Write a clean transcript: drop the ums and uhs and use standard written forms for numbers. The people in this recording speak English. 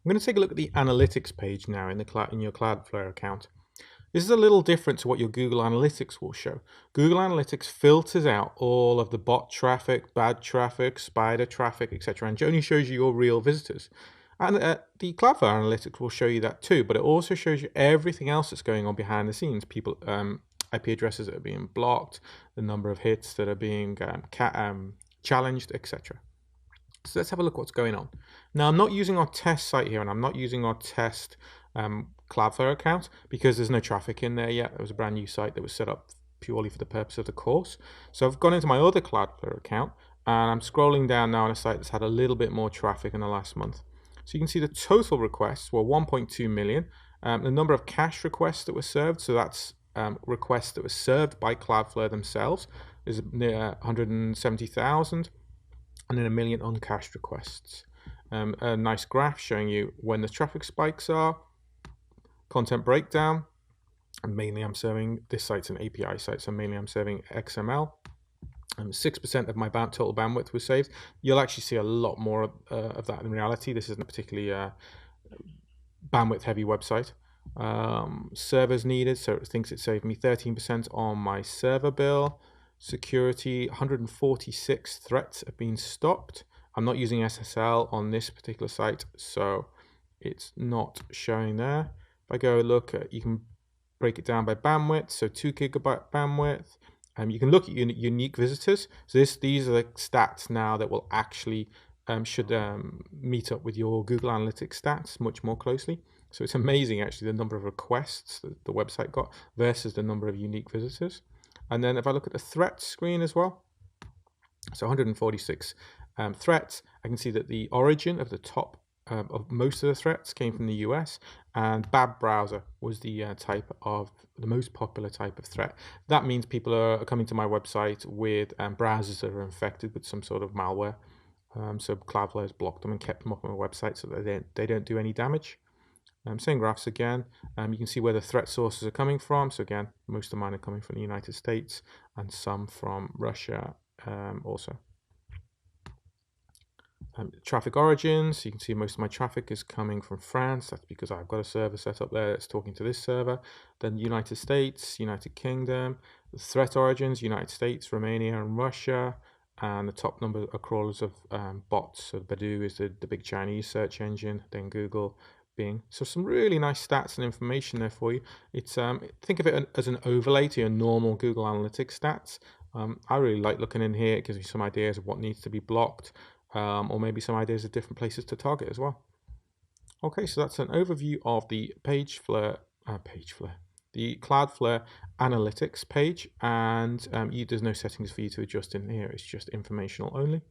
I'm going to take a look at the analytics page now in your Cloudflare account. This is a little different to what your Google Analytics will show. Google Analytics filters out all of the bot traffic, bad traffic, spider traffic, etc., and only shows you your real visitors. And the Cloudflare Analytics will show you that too, but it also shows you everything else that's going on behind the scenes. People, IP addresses that are being blocked, the number of hits that are being challenged, etc. So let's have a look what's going on. Now, I'm not using our test site here, and I'm not using our test Cloudflare account because there's no traffic in there yet. It was a brand new site that was set up purely for the purpose of the course. So I've gone into my other Cloudflare account, and I'm scrolling down now on a site that's had a little bit more traffic in the last month. So you can see the total requests were 1.2 million. The number of cache requests that were served, so that's requests that were served by Cloudflare themselves, is near 170,000. And then 1 million uncached requests. A nice graph showing you when the traffic spikes are, content breakdown, and mainly I'm serving, this site's an API site, so mainly I'm serving XML. 6% of my total bandwidth was saved. You'll actually see a lot more of that in reality. This isn't a particularly bandwidth heavy website. Servers needed, so it thinks it saved me 13% on my server bill. Security, 146 threats have been stopped. I'm not using SSL on this particular site, so it's not showing there. If I go look at, you can break it down by bandwidth, so 2 GB bandwidth. You can look at unique visitors. So these are the stats now that will actually should meet up with your Google Analytics stats much more closely. So it's amazing actually the number of requests that the website got versus the number of unique visitors. And then if I look at the threats screen as well, so 146 threats, I can see that the origin of the top of most of the threats came from the US, and bad browser was the the most popular type of threat. That means people are coming to my website with browsers that are infected with some sort of malware. So Cloudflare has blocked them and kept them up on my website so that they don't do any damage. Same graphs again. You can see where the threat sources are coming from. So again, most of mine are coming from the United States and some from Russia also. Traffic origins, you can see most of my traffic is coming from France. That's because I've got a server set up there that's talking to this server. Then United States, United Kingdom. The threat origins, United States, Romania, and Russia. And the top number are crawlers of bots. So Baidu is the big Chinese search engine, then Google, Bing. So some really nice stats and information there for you. It's think of it as an overlay to your normal Google Analytics stats. I really like looking in here. It gives me some ideas of what needs to be blocked, or maybe some ideas of different places to target as well. Okay, so that's an overview of the the Cloudflare Analytics page, and there's no settings for you to adjust in here. It's just informational only.